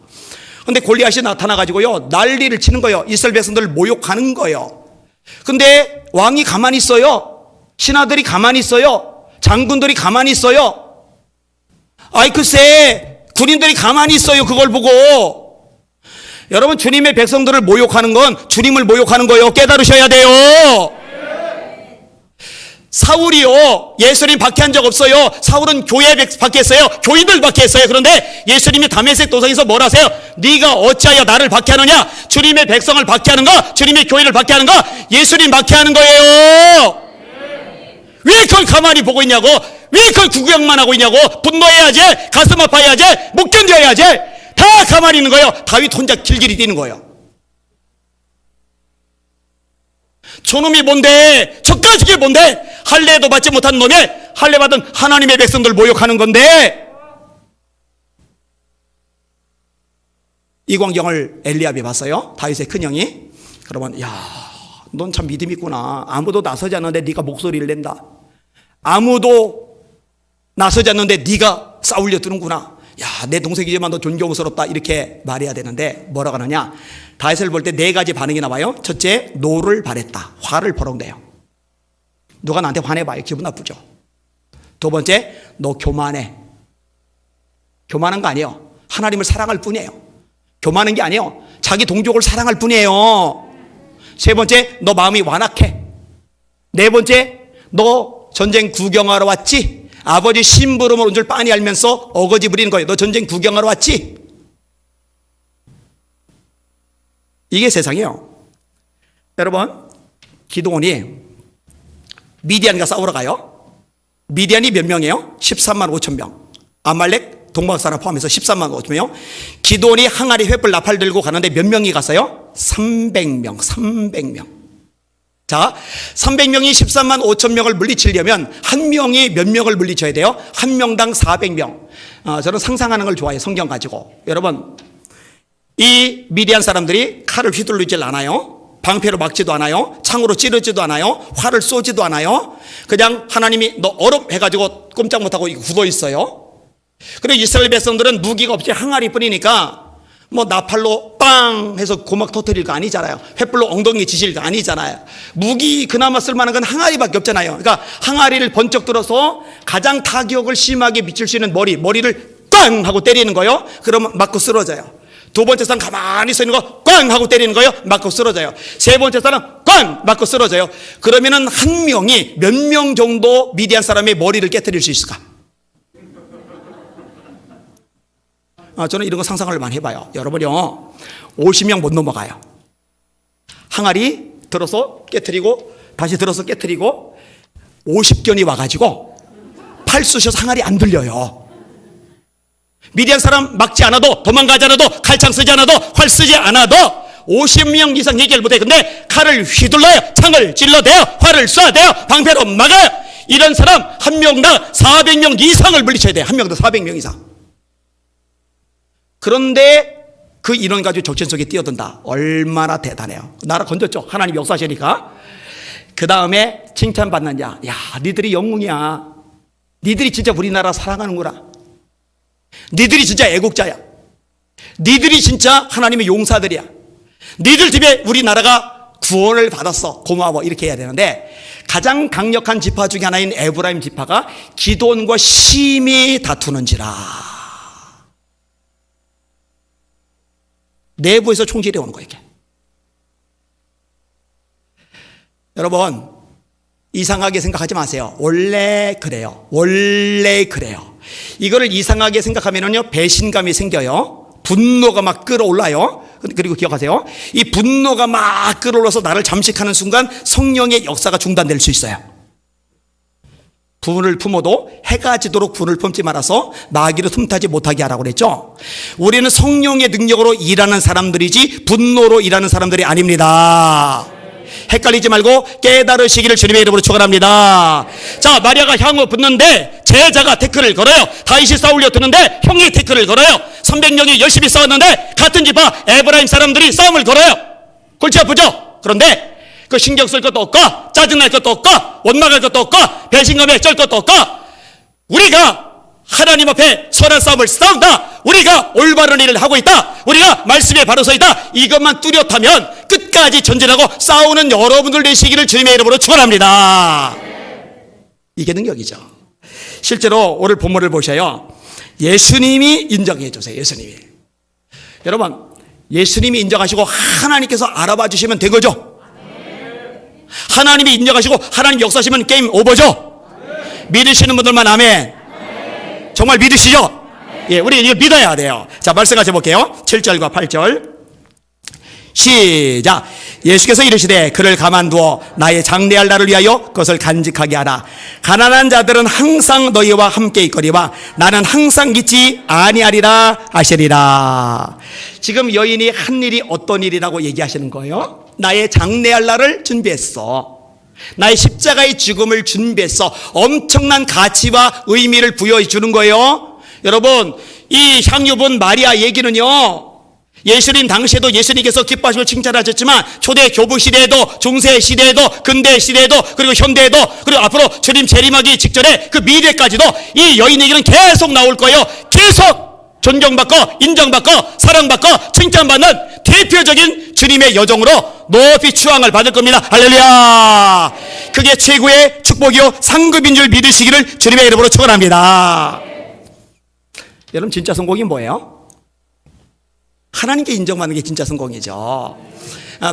근데 골리앗이 나타나가지고요, 난리를 치는 거예요. 이스라엘 백성들을 모욕하는 거예요. 근데 왕이 가만히 있어요. 신하들이 가만히 있어요. 장군들이 가만히 있어요. 아이 글쎄 군인들이 가만히 있어요. 그걸 보고. 여러분, 주님의 백성들을 모욕하는 건 주님을 모욕하는 거예요. 깨달으셔야 돼요. 사울이요, 예수님 박해한 적 없어요. 사울은 교회 박해했어요. 교인들 박해했어요. 그런데 예수님이 다메섹 도상에서 뭘 하세요? 네가 어찌하여 나를 박해하느냐? 주님의 백성을 박해하는가? 주님의 교회를 박해하는가? 예수님 박해하는 거예요. 왜 그걸 가만히 보고 있냐고? 왜 그걸 구경만 하고 있냐고? 분노해야지, 가슴 아파야지, 못 견뎌야지. 다 가만히 있는 거예요. 다윗 혼자 길길이 뛰는 거예요. 저놈이 뭔데? 저까지게 뭔데? 할례도 받지 못한 놈이 할례 받은 하나님의 백성들 모욕하는 건데. 이 광경을 엘리압이 봤어요. 다윗의 큰형이. 그러면 야, 넌 참 믿음 있구나. 아무도 나서지 않는데 네가 목소리를 낸다. 아무도 나서지 않는데 네가 싸우려 드는구나. 야, 내 동생이지만 너 존경스럽다. 이렇게 말해야 되는데 뭐라고 하느냐? 다윗을 볼 때 네 가지 반응이 나와요. 첫째, 노를 발했다. 화를 버럭내요. 누가 나한테 화내봐요. 기분 나쁘죠. 두 번째, 너 교만해. 교만한 거 아니에요. 하나님을 사랑할 뿐이에요. 교만한 게 아니에요. 자기 동족을 사랑할 뿐이에요. 세 번째, 너 마음이 완악해. 네 번째, 너 전쟁 구경하러 왔지? 아버지 심부름을 온 줄 빤히 알면서 어거지 부리는 거예요. 너 전쟁 구경하러 왔지? 이게 세상이에요. 여러분, 기드온이 미디안과 싸우러 가요. 미디안이 몇 명이에요? 13만 5천 명. 아말렉 동방사람 포함해서 13만 5천 명. 기드온이 항아리 횃불 나팔 들고 가는데 몇 명이 갔어요? 300명. 300명. 자, 300명이 13만 5천 명을 물리치려면 한 명이 몇 명을 물리쳐야 돼요? 한 명당 400명. 저는 상상하는 걸 좋아해요. 성경 가지고. 여러분, 이 미디안 사람들이 칼을 휘둘르질 않아요. 방패로 막지도 않아요. 창으로 찌르지도 않아요. 활을 쏘지도 않아요. 그냥 하나님이 너 얼음 해가지고 꼼짝 못하고 굳어 있어요. 그리고 이스라엘 백성들은 무기가 없이 항아리 뿐이니까 뭐 나팔로 빵 해서 고막 터뜨릴 거 아니잖아요. 횃불로 엉덩이 지실 거 아니잖아요. 무기 그나마 쓸만한 건 항아리밖에 없잖아요. 그러니까 항아리를 번쩍 들어서 가장 타격을 심하게 미칠 수 있는 머리를 꽝 하고 때리는 거예요. 그러면 맞고 쓰러져요. 두 번째 사람 가만히 서 있는 거 꽝 하고 때리는 거예요. 맞고 쓰러져요. 세 번째 사람 꽝 맞고 쓰러져요. 그러면은 한 명이 몇 명 정도 미디안 사람의 머리를 깨뜨릴 수 있을까? 저는 이런 거 상상을 많이 해봐요. 여러분요, 50명 못 넘어가요. 항아리 들어서 깨뜨리고 다시 들어서 깨뜨리고 50견이 와가지고 팔 쑤셔서 항아리 안 들려요. 미디안 사람 막지 않아도, 도망가지 않아도, 칼창 쓰지 않아도, 활 쓰지 않아도 50명 이상 해결 못해. 근데 칼을 휘둘러요. 창을 찔러대요. 활을 쏴대요. 방패로 막아요. 이런 사람 한 명당 400명 이상을 물리쳐야 돼요. 한 명당 400명 이상. 그런데 그 인원 가지고 적전 속에 뛰어든다. 얼마나 대단해요. 나라 건졌죠. 하나님 역사하시니까. 그 다음에 칭찬받는 자. 야, 니들이 영웅이야. 니들이 진짜 우리나라 사랑하는구나. 니들이 진짜 애국자야. 니들이 진짜 하나님의 용사들이야. 니들 집에 우리나라가 구원을 받았어. 고마워. 이렇게 해야 되는데, 가장 강력한 지파 중에 하나인 에브라임 지파가 기드온과 심히 다투는지라. 내부에서 총질해 오는 거예요. 이게. 여러분, 이상하게 생각하지 마세요. 원래 그래요. 원래 그래요. 이거를 이상하게 생각하면요, 배신감이 생겨요. 분노가 막 끌어올라요. 그리고 기억하세요. 이 분노가 막 끌어올라서 나를 잠식하는 순간 성령의 역사가 중단될 수 있어요. 분을 품어도 해가 지도록 분을 품지 말아서 마귀로 틈타지 못하게 하라고 그랬죠. 우리는 성령의 능력으로 일하는 사람들이지 분노로 일하는 사람들이 아닙니다. 헷갈리지 말고 깨달으시기를 주님의 이름으로 축원합니다. 자, 마리아가 향후 붙는데 제자가 태클을 걸어요. 다윗이 싸우려 드는데 형이 태클을 걸어요. 300명이 열심히 싸웠는데 같은 지파 에브라임 사람들이 싸움을 걸어요. 골치 아프죠? 그런데 그 신경 쓸 것도 없고 짜증날 것도 없고 원망할 것도 없고 배신감에 쩔 것도 없고 우리가 하나님 앞에 선한 싸움을 싸운다, 우리가 올바른 일을 하고 있다, 우리가 말씀에 바로 서 있다, 이것만 뚜렷하면 끝까지 전진하고 싸우는 여러분들 되시기를 주님의 이름으로 축원합니다. 이게 능력이죠. 실제로 오늘 본문을 보셔요. 예수님이 인정해 주세요. 예수님이. 여러분, 예수님이 인정하시고 하나님께서 알아봐 주시면 된 거죠. 하나님이 인정하시고 하나님 역사하시면 게임 오버죠. 믿으시는 분들만 아멘. 정말 믿으시죠? 예, 우리 이거 믿어야 돼요. 자, 말씀 같이 볼게요. 7절과 8절. 시작. 예수께서 이르시되 그를 가만두어 나의 장래할 날을 위하여 그것을 간직하게 하라. 가난한 자들은 항상 너희와 함께 있거니와 나는 항상 잊지 아니하리라 하시리라. 지금 여인이 한 일이 어떤 일이라고 얘기하시는 거예요? 나의 장래할 날을 준비했어. 나의 십자가의 죽음을 준비했어. 엄청난 가치와 의미를 부여해 주는 거예요. 여러분, 이 향유분 마리아 얘기는요, 예수님 당시에도 예수님께서 기뻐하시고 칭찬하셨지만 초대 교부 시대에도, 중세 시대에도, 근대 시대에도, 그리고 현대에도, 그리고 앞으로 주님 재림하기 직전에 그 미래까지도 이 여인 얘기는 계속 나올 거예요. 계속 존경받고 인정받고 사랑받고 칭찬받는 대표적인 주님의 여정으로 높이 추앙을 받을 겁니다. 할렐루야. 그게 최고의 축복이요 상급인 줄 믿으시기를 주님의 이름으로 축원합니다. 여러분, 진짜 성공이 뭐예요? 하나님께 인정받는 게 진짜 성공이죠.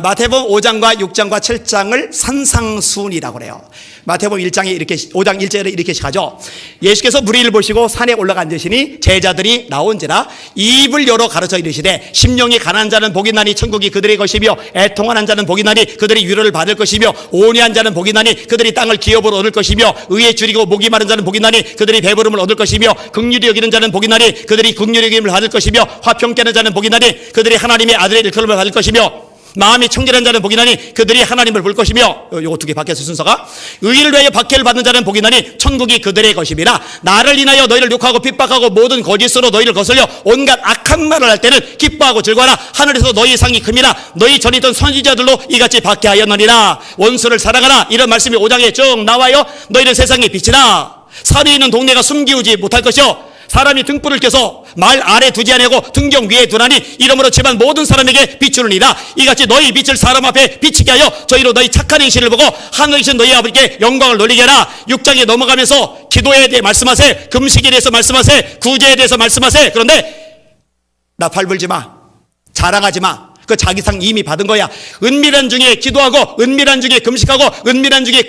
마태복음 5장과 6장과 7장을 산상수훈이라고 그래요. 마태복음 1장에 이렇게 5장 1절에 이렇게 시작하죠. 예수께서 무리를 보시고 산에 올라가 앉으시니 제자들이 나온지라 입을 열어 가르쳐 이르시되 심령이 가난한 자는 복이 나니 천국이 그들의 것이며 애통한 자는 복이 나니 그들이 위로를 받을 것이며 온유한 자는 복이 나니 그들이 땅을 기업으로 얻을 것이며 의에 줄이고 목이 마른 자는 복이 나니 그들이 배부름을 얻을 것이며 긍휼히 여기는 자는 복이 나니 그들이 긍휼히 여김을 받을 것이며 화평 깨는 자는 복이 나니 그들이 하나님의 아들의 일컬음을 받을 것이며 마음이 청결한 자는 복이 나니 그들이 하나님을 볼 것이며, 요거 두 개 바뀌었어요 순서가. 의를 위하여 박해를 받는 자는 복이 나니 천국이 그들의 것임이라. 나를 인하여 너희를 욕하고 핍박하고 모든 거짓으로 너희를 거슬려 온갖 악한 말을 할 때는 기뻐하고 즐거워라. 하늘에서 너희 상이 큼이라. 너희 전에 있던 선지자들로 이같이 박해하였느니라. 원수를 사랑하라. 이런 말씀이 5장에 쭉 나와요. 너희는 세상의 빛이라. 산에 있는 동네가 숨기우지 못할 것이요 사람이 등불을 켜서 말 아래 두지 아니하고 등경 위에 두나니 이러므로 집안 모든 사람에게 비추느니라. 이같이 너희 빛을 사람 앞에 비치게 하여 저희로 너희 착한 행실을 보고 하늘에 계신 너희 아버지께 영광을 돌리게 하라. 6장에 넘어가면서 기도에 대해 말씀하세, 금식에 대해서 말씀하세, 구제에 대해서 말씀하세. 그런데 나 팔불지 마, 자랑하지 마. 그 자기상 이미 받은 거야. 은밀한 중에 기도하고 은밀한 중에 금식하고 은밀한 중에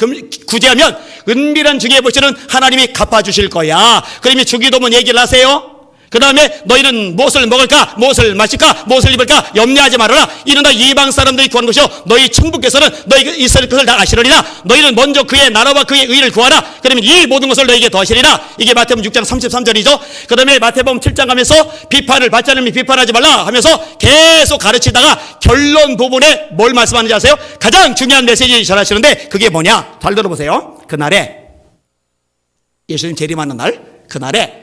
구제하면 은밀한 중에 보시는 하나님이 갚아주실 거야. 그러면 주기도문 얘기를 하세요. 그 다음에 너희는 무엇을 먹을까, 무엇을 마실까, 무엇을 입을까 염려하지 말아라. 이는 다 이방 사람들이 구하는 것이요 너희 천부께서는 너희가 있을 것을 다 아시려니라. 너희는 먼저 그의 나라와 그의 의를 구하라. 그러면 이 모든 것을 너희에게 더하시리라. 이게 마태복음 6장 33절이죠 그 다음에 마태복음 7장 가면서 비판을 받지 않으면 비판하지 말라 하면서 계속 가르치다가 결론 부분에 뭘 말씀하는지 아세요? 가장 중요한 메시지 전하시는데 그게 뭐냐? 잘 들어보세요. 그날에 예수님 재림하는 날, 그날에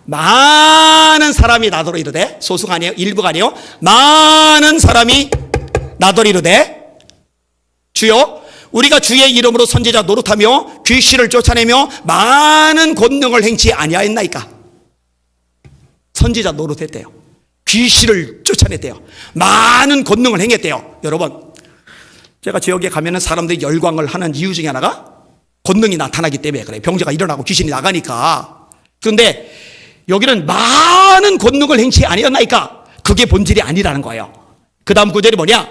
많은 사람이 나더러 이르되, 소수가 아니에요, 일부가 아니에요, 많은 사람이 나더러 이르되 주여 우리가 주의 이름으로 선지자 노릇하며 귀신을 쫓아내며 많은 권능을 행치 아니하였나이까. 선지자 노릇했대요. 귀신을 쫓아냈대요. 많은 권능을 행했대요. 여러분, 제가 지역에 가면은 사람들이 열광을 하는 이유 중에 하나가 권능이 나타나기 때문에 그래요. 병자가 일어나고 귀신이 나가니까. 그런데 여기는 많은 권능을 행치 아니었나이까. 그게 본질이 아니라는 거예요. 그 다음 구절이 뭐냐?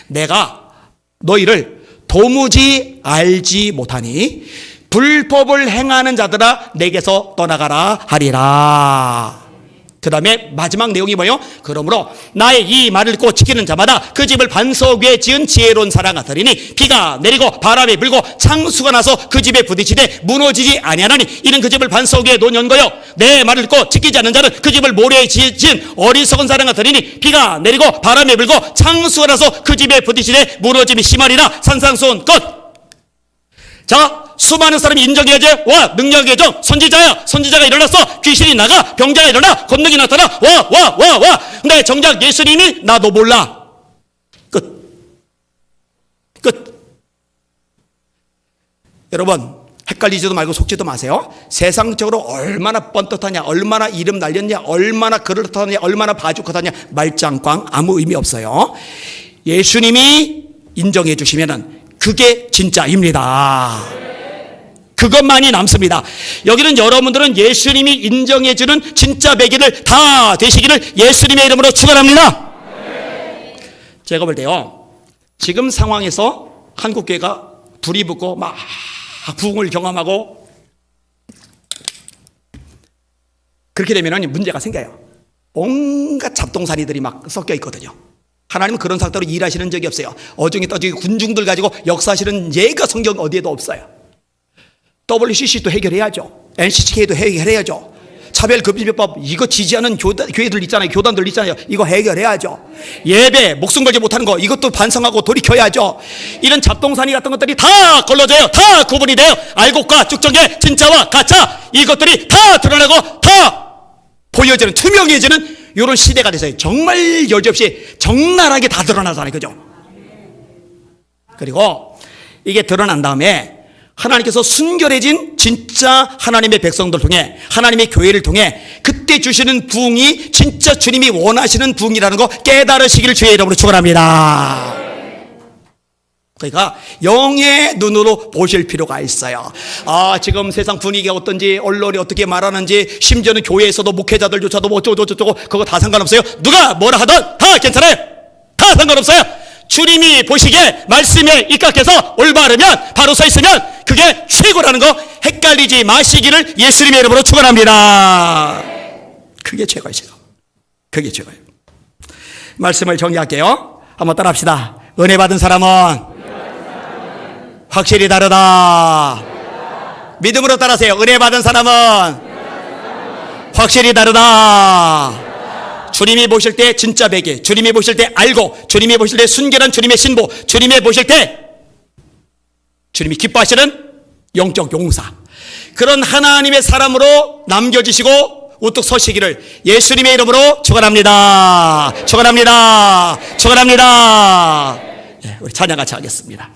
내가 너희를 도무지 알지 못하니 불법을 행하는 자들아 내게서 떠나가라 하리라. 그 다음에 마지막 내용이 뭐예요? 그러므로 나의 이 말을 듣고 지키는 자마다 그 집을 반석 위에 지은 지혜로운 사람 같으리니 비가 내리고 바람이 불고 창수가 나서 그 집에 부딪히되 무너지지 아니하나니 이는 그 집을 반석 위에 놓은 거요. 내 말을 듣고 지키지 않는 자는 그 집을 모래에 지은 어리석은 사람 같으리니 비가 내리고 바람이 불고 창수가 나서 그 집에 부딪히되 무너짐이 심하리라. 산상수훈 끝. 자, 수많은 사람이 인정해야지. 와, 능력의 종 선지자야. 선지자가 일어났어. 귀신이 나가. 병자가 일어나. 권능이 나타나. 와. 근데 정작 예수님이 나도 몰라. 끝. 여러분, 헷갈리지도 말고 속지도 마세요. 세상적으로 얼마나 뻔떳하냐, 얼마나 이름 날렸냐, 얼마나 그럴듯하냐, 얼마나 바주컷하냐, 말짱꽝 아무 의미 없어요. 예수님이 인정해 주시면은 그게 진짜입니다. 그것만이 남습니다. 여기는 여러분들은 예수님이 인정해 주는 진짜 백인을 다 되시기를 예수님의 이름으로 축원합니다. 제가 볼 때요, 지금 상황에서 한국교회가 불이 붙고 막 부흥을 경험하고 그렇게 되면 문제가 생겨요. 온갖 잡동사니들이 막 섞여 있거든요. 하나님은 그런 상태로 일하시는 적이 없어요. 어중이 떠지고 군중들 가지고 역사하시는 예가 성경 어디에도 없어요. WCC도 해결해야죠. NCCK도 해결해야죠. 차별금지법 이거 지지하는 교회들 있잖아요. 교단들 있잖아요. 이거 해결해야죠. 예배 목숨 걸지 못하는 거 이것도 반성하고 돌이켜야죠. 이런 잡동사니 같은 것들이 다 걸러져요. 다 구분이 돼요. 알곡과 쭉정의 진짜와 가짜 이것들이 다 드러나고 다 보여지는 투명해지는 이런 시대가 돼서요. 정말 여지없이 적나라하게 다 드러나잖아요. 그죠? 그리고 이게 드러난 다음에 하나님께서 순결해진 진짜 하나님의 백성들 통해 하나님의 교회를 통해 그때 주시는 부흥이 진짜 주님이 원하시는 부흥이라는 거 깨달으시기를 주의 이름으로 축원합니다. 그러니까 영의 눈으로 보실 필요가 있어요. 지금 세상 분위기가 어떤지, 언론이 어떻게 말하는지, 심지어는 교회에서도 목회자들조차도 뭐 어쩌고 그거 다 상관없어요. 누가 뭐라 하든 다 괜찮아요. 다 상관없어요. 주님이 보시기에 말씀에 입각해서 올바르면 바로 서 있으면 그게 최고라는 거 헷갈리지 마시기를 예수님의 이름으로 축원합니다. 그게 최고예요. 그게 최고예요. 말씀을 정리할게요. 한번 따라합시다. 은혜 받은 사람은 확실히 다르다. 믿음으로 따라하세요. 은혜 받은 사람은 확실히 다르다. 주님이 보실 때 진짜 백이, 주님이 보실 때 알고, 주님이 보실 때 순결한 주님의 신부, 주님이 보실 때 주님이 기뻐하시는 영적 용사, 그런 하나님의 사람으로 남겨지시고 우뚝 서시기를 예수님의 이름으로 축원합니다. 축원합니다. 축원합니다. 우리 찬양 같이 하겠습니다.